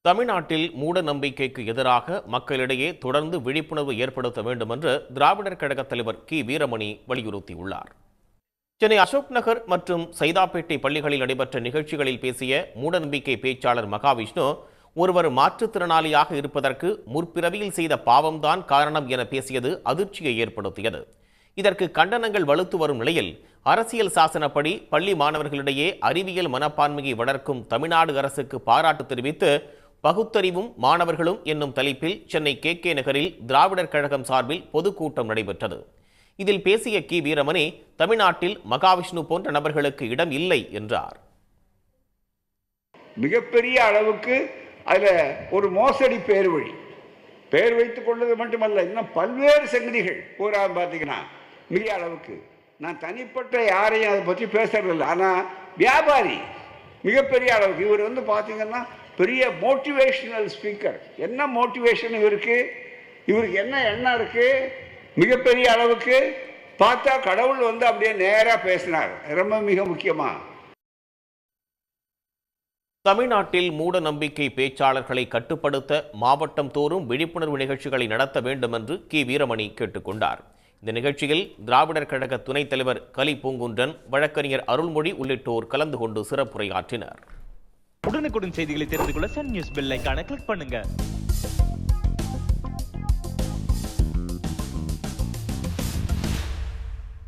தமிழ்நாட்டில் மூட நம்பிக்கைக்கு எதிராக மக்களிடையே தொடர்ந்து விழிப்புணர்வு ஏற்படுத்த வேண்டும் என்று திராவிடர் கழக தலைவர் கி வீரமணி வலியுறுத்தியுள்ளார். சென்னை அசோக் நகர் மற்றும் சைதாப்பேட்டை பள்ளிகளில் நடைபெற்ற நிகழ்ச்சிகளில் பேசிய மூடநம்பிக்கை பேச்சாளர் மகாவிஷ்ணு, ஒருவர் மாற்றுத்திறனாளியாக இருப்பதற்கு முற்பிறவியில் செய்த பாவம்தான் காரணம் என பேசியது அதிர்ச்சியை ஏற்படுத்தியது. இதற்கு கண்டனங்கள் வலுத்து வரும் நிலையில் அரசியல் சாசனப்படி பள்ளி மாணவர்களிடையே அறிவியல் மனப்பான்மையை வளர்க்கும் தமிழ்நாடு அரசுக்கு பாராட்டு தெரிவித்து பகுத்தறிவும் மாணவர்களும் என்னும் தலைப்பில் சென்னை கே நகரில் திராவிடர் கழகம் சார்பில் பொதுக்கூட்டம் நடைபெற்றது. இதில் பேசிய கி வீரமணி, தமிழ்நாட்டில் மகாவிஷ்ணு போன்ற நபர்களுக்கு இடம் இல்லை என்றார். மிகப்பெரிய அளவுக்கு அதுல ஒரு மோசடி பேர் வைத்துக் கொண்டது மட்டுமல்ல, இன்னும் பல்வேறு சங்கதிகள் பூரா பார்த்தீங்கன்னா மிக அளவுக்கு. நான் தனிப்பட்ட யாரையும் அதை பற்றி பேசுறதில்லை. ஆனால் வியாபாரி மிகப்பெரிய அளவுக்கு இவர் பார்த்தீங்கன்னா பெரிய மோட்டிவேஷனல் ஸ்பீக்கர். என்ன மோட்டிவேஷன் இவருக்கு என்ன எண்ணம் இருக்கு? மிகப்பெரிய அளவுக்கு பார்த்தா கடவுள் அப்படியே நேரா பேசினார். ரொம்ப மிக முக்கியமா தமிழ்நாட்டில் மூட நம்பிக்கை பேச்சாளர்களை கட்டுப்படுத்த மாவட்டம் தோறும் விழிப்புணர்வு நிகழ்ச்சிகளை நடத்த வேண்டும் என்று கி வீரமணி கேட்டுக்கொண்டார். இந்த நிகழ்ச்சியில் திராவிடர் கழக துணைத் தலைவர் கலி பூங்குன்றன், வழக்கறிஞர் அருள்மொழி உள்ளிட்டோர் கலந்து கொண்டு சிறப்புரையாற்றினர். உடனுக்குடன் செய்திகளை தெரிந்து கொள்ள சன் நியூஸ் பெல் ஐகானை கிளிக் பண்ணுங்க.